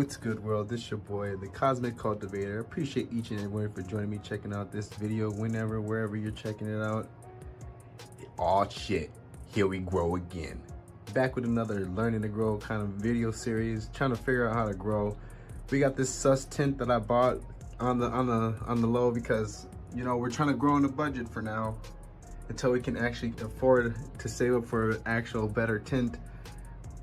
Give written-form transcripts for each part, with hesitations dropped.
What's good, world? This your boy, the Cosmic Cultivator. Appreciate each and every one for joining me, checking out this video whenever, wherever you're checking it out. Aw shit, here we grow again. Back with another learning to grow kind of video series, trying to figure out how to grow. We got this sus tint that I bought on the low because, you know, we're trying to grow on the budget for now until we can actually afford to save up for actual better tint.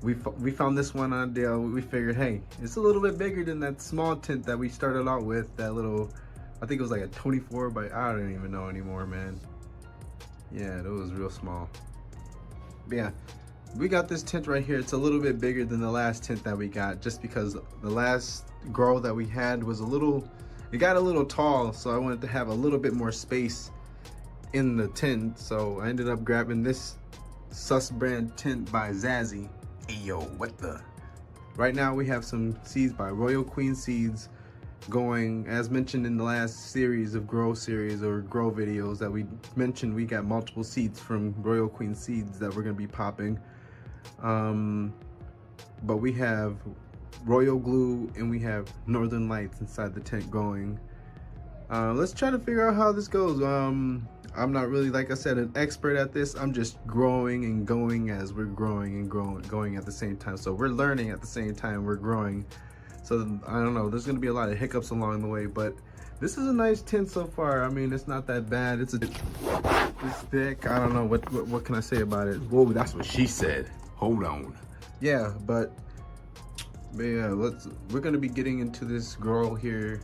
We found this one on a deal. We figured, hey, it's a little bit bigger than that small tint that we started out with. That little, I think it was like a 24 by, I don't even know anymore, man. Yeah, it was real small. But yeah, we got this tint right here. It's a little bit bigger than the last tint that we got, just because the last grow that we had was it got a little tall, so I wanted to have a little bit more space in the tint. So I ended up grabbing this Sus brand tint by Zazzy. Hey yo, what the? Right now we have some seeds by Royal Queen Seeds going, as mentioned in the last series of grow videos that we mentioned. We got multiple seeds from Royal Queen Seeds that we're gonna be popping. But we have Royal Glue and we have Northern Lights inside the tent going. Let's try to figure out how this goes. I'm not really, like I said, an expert at this. I'm just growing and going as we're growing and going at the same time. So we're learning at the same time we're growing. So I don't know, there's gonna be a lot of hiccups along the way, but this is a nice tint so far. I mean, it's not that bad. It's thick. I don't know, what can I say about it? Whoa, that's what she said. Hold on. Yeah, but yeah, we're gonna be getting into this grow here.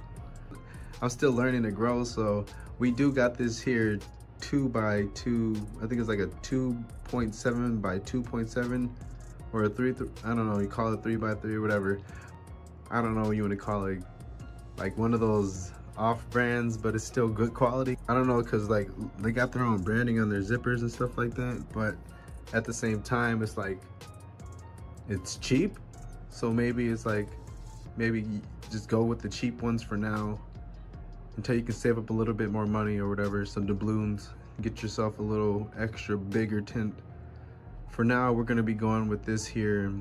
I'm still learning to grow, so we do got this here 2 by 2. I think it's like a 2.7 by 2.7 or a 3, I don't know, you call it 3 by 3 or whatever. I don't know what you want to call it, like one of those off brands, but it's still good quality. I don't know, because like they got their own branding on their zippers and stuff like that, but at the same time it's like it's cheap, so maybe it's like maybe just go with the cheap ones for now until you can save up a little bit more money or whatever, some doubloons, get yourself a little extra bigger tint. For now, we're gonna be going with this here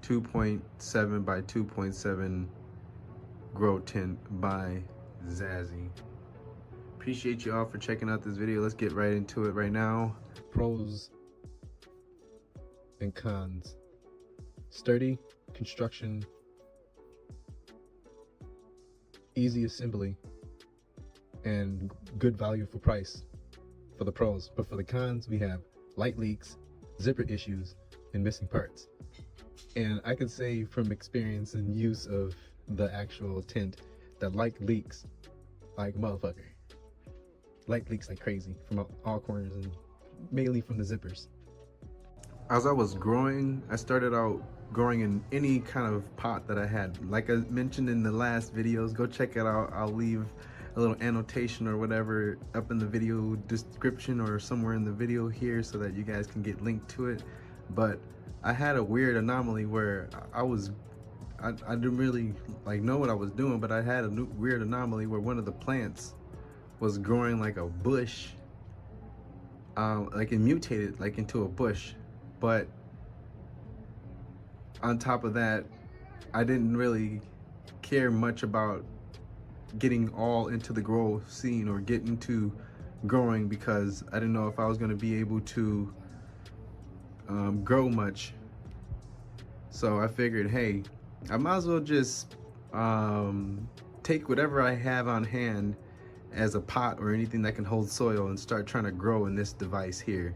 2.7 by 2.7 grow tint by Zazzy. Appreciate you all for checking out this video. Let's get right into it right now. Pros and cons. Sturdy construction, easy assembly, and good value for price for the pros. But for the cons, we have light leaks, zipper issues, and missing parts. And I can say from experience and use of the actual tint that light leaks like motherfucker. Light leaks like crazy from all corners and mainly from the zippers. As I was growing, I started out growing in any kind of pot that I had. Like I mentioned in the last videos, go check it out. I'll leave a little annotation or whatever up in the video description or somewhere in the video here so that you guys can get linked to it. But I had a weird anomaly where I didn't really like know what I was doing, but I had a weird anomaly where one of the plants was growing like a bush, like it mutated like into a bush. But on top of that, I didn't really care much about getting all into the grow scene or get into growing because I didn't know if I was going to be able to grow much. So I figured, hey, I might as well just take whatever I have on hand as a pot or anything that can hold soil and start trying to grow in this device here.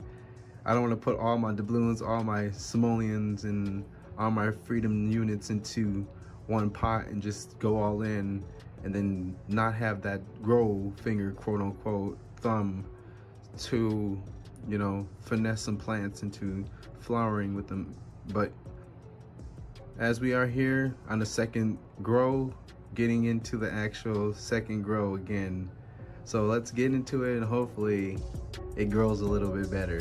I don't want to put all my doubloons, all my simoleons, and all my freedom units into one pot and just go all in and then not have that grow finger, quote unquote, thumb to, you know, finesse some plants into flowering with them. But as we are here on the second grow, getting into the actual second grow again. So let's get into it and hopefully it grows a little bit better.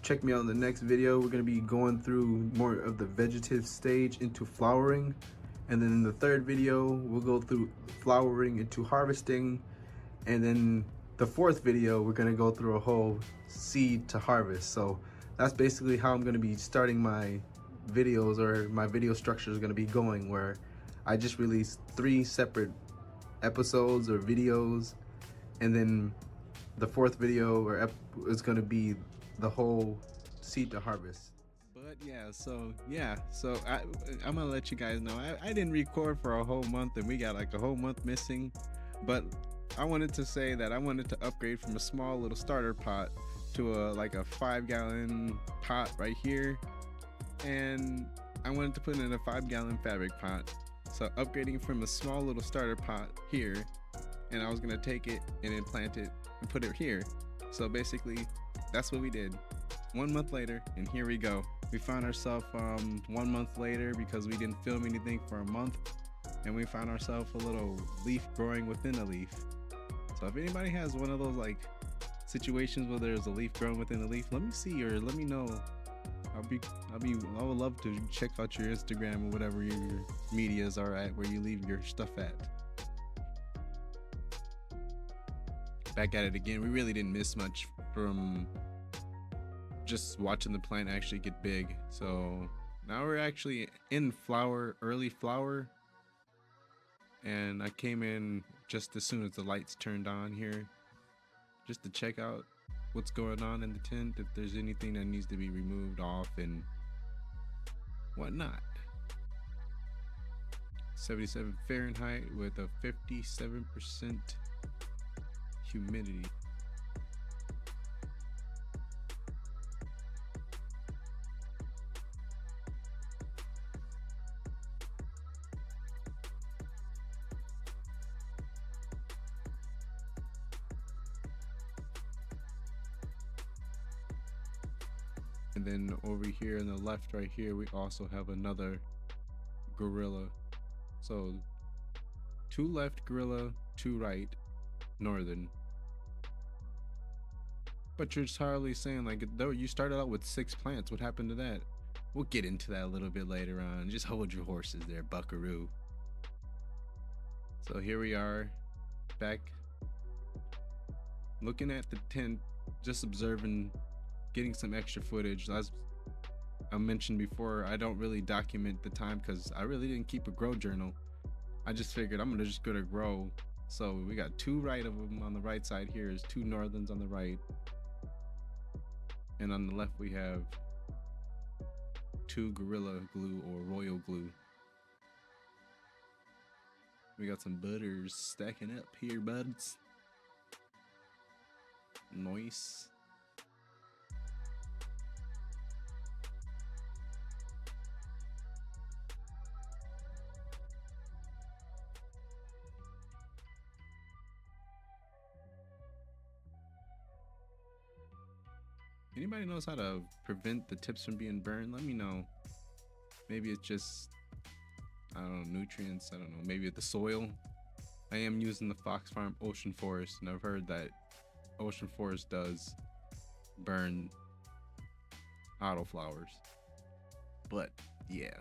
check me out in the next video. We're gonna be going through more of the vegetative stage into flowering. And then in the third video, we'll go through flowering into harvesting. And then the fourth video, we're gonna go through a whole seed to harvest. So that's basically how I'm gonna be starting my videos, or my video structure is gonna be going, where I just release 3 separate episodes or videos, and then the fourth video is gonna be the whole seed to harvest. But yeah, so I'm gonna let you guys know I didn't record for a whole month, and we got like a whole month missing. But I wanted to say that I wanted to upgrade from a small little starter pot to like a 5-gallon pot right here, and I wanted to put in a 5-gallon fabric pot. So upgrading from a small little starter pot here, and I was gonna take it and then plant it and put it here. So basically that's what we did. 1 month later, and here we go. We found ourselves 1 month later, because we didn't film anything for a month, and we found ourselves a little leaf growing within a leaf. So if anybody has one of those like situations where there's a leaf growing within a leaf, let me see, or let me know. I would love to check out your Instagram or whatever your medias are at, where you leave your stuff at. Back at it again. We really didn't miss much from just watching the plant actually get big. So now we're actually in flower, early flower, and I came in just as soon as the lights turned on here, just to check out what's going on in the tent, if there's anything that needs to be removed off and whatnot. 77 Fahrenheit with a 57% humidity. And then over here on the left right here, we also have another gorilla. So 2 left gorilla, 2 right northern. But you're entirely saying, like, though you started out with 6 plants, what happened to that? We'll get into that a little bit later on. Just hold your horses there, buckaroo. So here we are, back looking at the tent, just observing, getting some extra footage. As I mentioned before, I don't really document the time because I really didn't keep a grow journal. I just figured I'm just gonna grow. So we got 2 right of them on the right side here, is 2 northerns on the right, and on the left we have 2 gorilla glue or royal glue. We got some butters stacking up here, buds. Nice. Anybody knows how to prevent the tips from being burned? Let me know. Maybe it's just, I don't know, nutrients. I don't know. Maybe it's the soil. I am using the Fox Farm Ocean Forest, and I've heard that Ocean Forest does burn autoflowers. But yeah.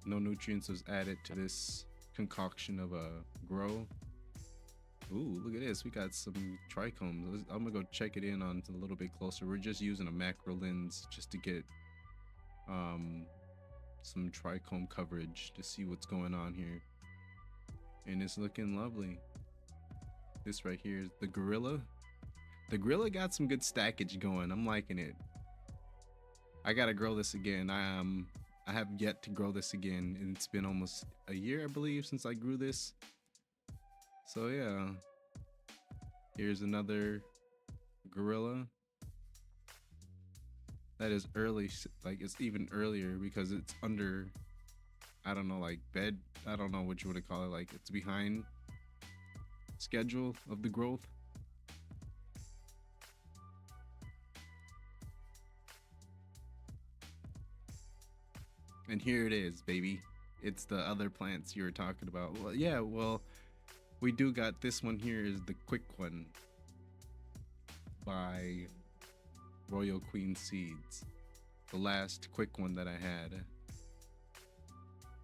No nutrients was added to this concoction of a grow. Ooh, look at this. We got some trichomes. I'm gonna go check it in on a little bit closer. We're just using a macro lens just to get some trichome coverage to see what's going on here. And it's looking lovely. This right here is the gorilla. The gorilla got some good stackage going. I'm liking it. I gotta grow this again. I have yet to grow this again, and it's been almost a year, I believe, since I grew this. So yeah, here's another gorilla. That is early, like it's even earlier because it's under, I don't know, like bed. I don't know what you would call it. Like it's behind schedule of the growth. And here it is, baby. It's the other plants you were talking about. Well, yeah, well, we do got this one here is the quick one by Royal Queen Seeds. The last quick one that I had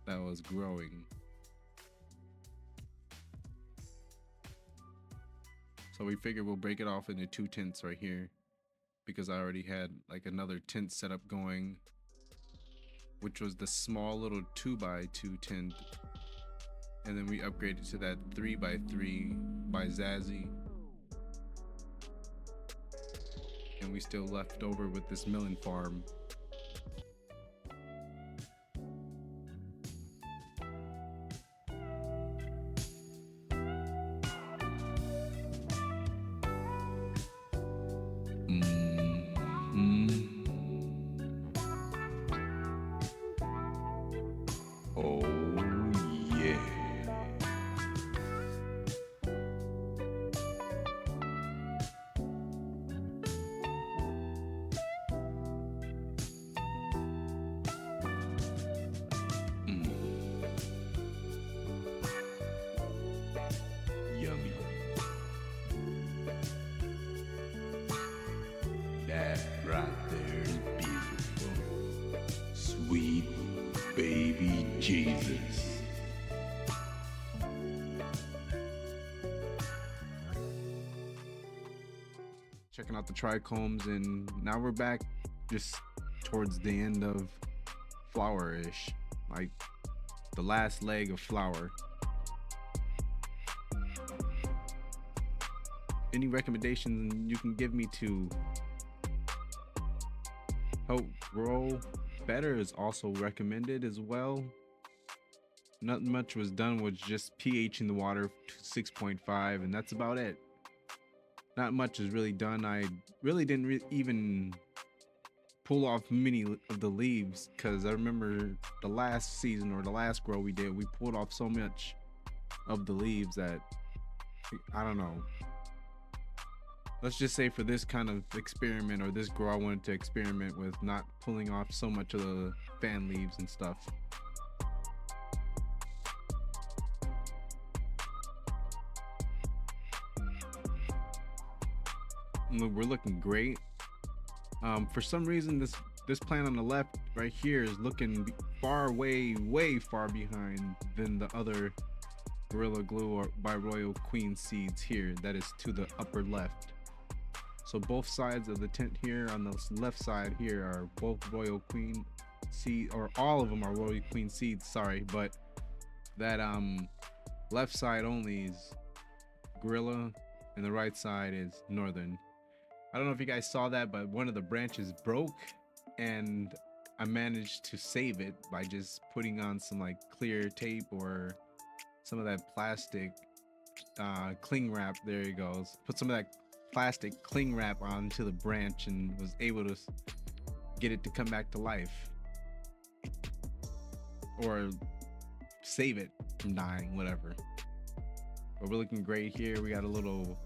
that was growing. So we figured we'll break it off into 2 tints right here, because I already had like another tint setup going, which was the small little 2x2 tint, and then we upgraded to that 3x3 by Zazzy, and we still left over with this melon farm. Oh, yeah. Yummy. That right there is beautiful. Sweet baby Jesus. Checking out the trichomes, and now we're back just towards the end of flower-ish, like the last leg of flower. Any recommendations you can give me to help grow better is also recommended as well. Not much was done with just pH in the water to 6.5, and that's about it. Not much is really done. I really didn't even pull off many of the leaves, because I remember the last season or the last grow we did, we pulled off so much of the leaves that I don't know. Let's just say for this kind of experiment, or this grow, I wanted to experiment with not pulling off so much of the fan leaves and stuff. Look, we're looking great. For some reason, this plant on the left right here is looking way far behind than the other Gorilla Glue or by Royal Queen Seeds here that is to the upper left. So both sides of the tent here on the left side here are both Royal Queen Seed, or all of them are Royal Queen Seeds, sorry, but that left side only is Gorilla and the right side is Northern. I don't know if you guys saw that, but one of the branches broke, and I managed to save it by just putting on some like clear tape or some of that plastic cling wrap. There it goes. Put some of that plastic cling wrap onto the branch and was able to get it to come back to life, or save it from dying, whatever. But we're looking great here. We got a little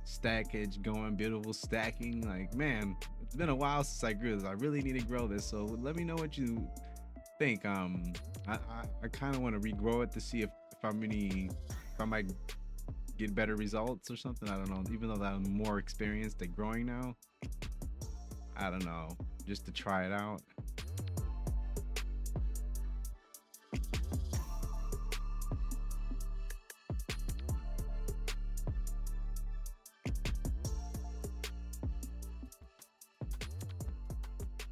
stackage going, beautiful stacking. Like, man, it's been a while since I grew this. I really need to grow this, so let me know what you think. I kind of want to regrow it to see if I might get better results or something. I don't know, even though that I'm more experienced at growing now. I don't know, just to try it out.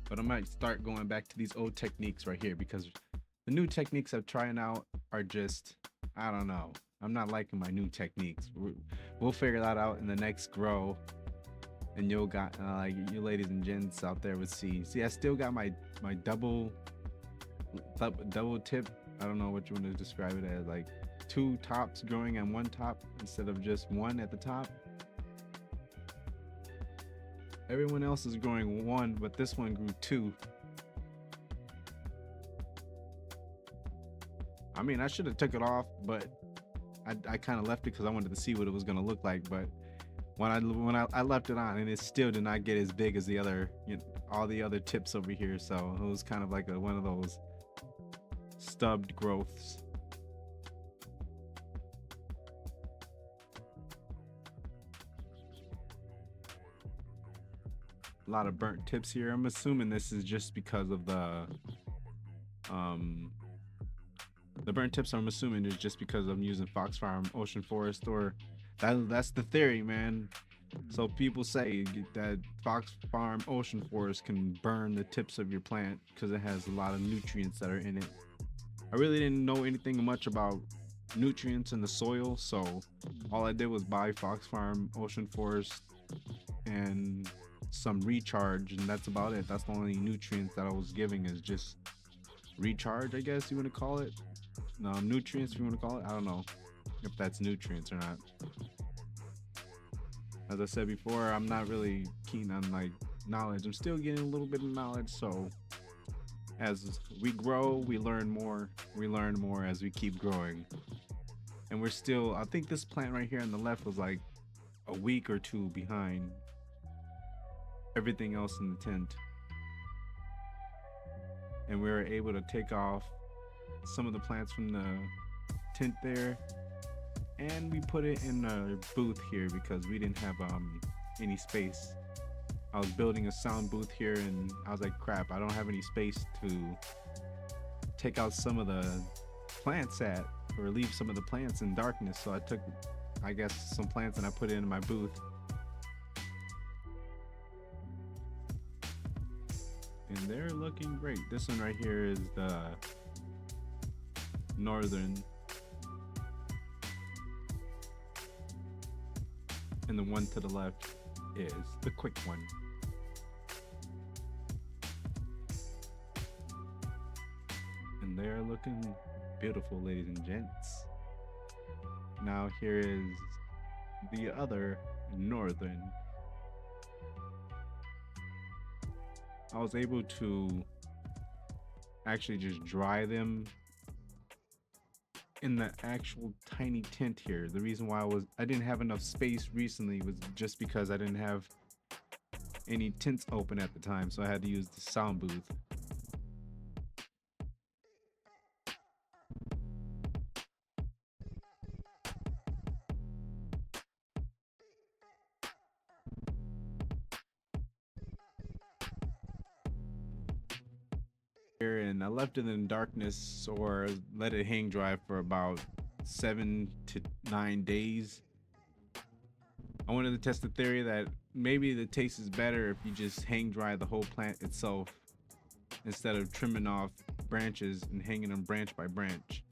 But I might start going back to these old techniques right here, because the new techniques I'm trying out are just, I don't know. I'm not liking my new techniques. We'll figure that out in the next grow, and you'll got like you ladies and gents out there would see. See, I still got my double tip. I don't know what you want to describe it as, like 2 tops growing on 1 top instead of just 1 at the top. Everyone else is growing 1, but this one grew 2. I mean, I should have took it off, but I kind of left it because I wanted to see what it was going to look like. But when I left it on, and it still did not get as big as the other, all the other tips over here. So it was kind of like one of those stubbed growths. A lot of burnt tips here. I'm assuming this is just because of the burnt tips. I'm assuming is just because I'm using Fox Farm Ocean Forest, or that's the theory, man. So people say that Fox Farm Ocean Forest can burn the tips of your plant because it has a lot of nutrients that are in it. I really didn't know anything much about nutrients in the soil, so all I did was buy Fox Farm Ocean Forest and some recharge, and that's about it. That's the only nutrients that I was giving, is just recharge, I guess you want to call it. Nutrients, if you want to call it. I don't know if that's nutrients or not. As I said before, I'm not really keen on like knowledge. I'm still getting a little bit of knowledge, so as we grow, we learn more. We learn more as we keep growing. And we're still, I think this plant right here on the left was like a week or two behind everything else in the tent. And we were able to take off some of the plants from the tent there, and we put it in a booth here because we didn't have any space. I was building a sound booth here, and I was like, crap, I don't have any space to take out some of the plants at, or leave some of the plants in darkness. So I took, I guess, some plants and I put it in my booth. And they're looking great. This one right here is the northern, and the one to the left is the quick one. And they're looking beautiful, ladies and gents. Now here is the other northern. I was able to actually just dry them in the actual tiny tent here. The reason why I didn't have enough space recently was just because I didn't have any tents open at the time, so I had to use the sound booth. And I left it in darkness, or let it hang dry for about 7 to 9 days. I wanted to test the theory that maybe the taste is better if you just hang dry the whole plant itself instead of trimming off branches and hanging them branch by branch.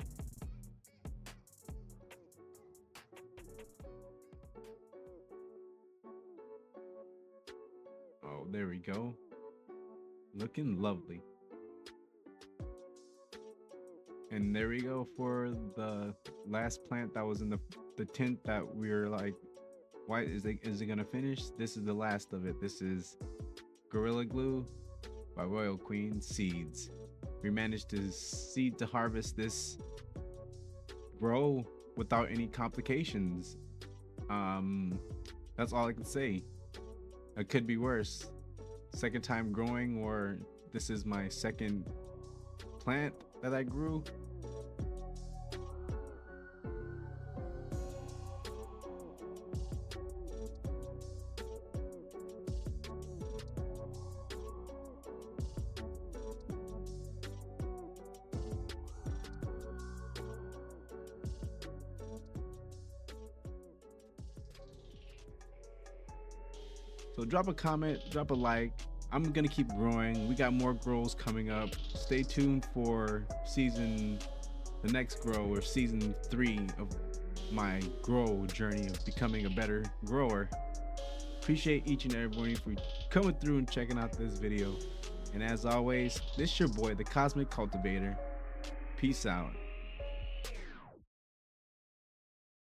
Oh, there we go. Looking lovely. And there we go for the last plant that was in the tent that we were like, why is it gonna finish? This is the last of it. This is Gorilla Glue by Royal Queen Seeds. We managed to seed to harvest this grow without any complications. That's all I can say. It could be worse. Second time growing, or this is my second plant that I grew. So drop a comment, drop a like. I'm gonna keep growing. We got more grows coming up. Stay tuned for the next grow, or season 3 of my grow journey of becoming a better grower. Appreciate each and everybody for coming through and checking out this video. And as always, this is your boy, the Cosmic Cultivator. Peace out.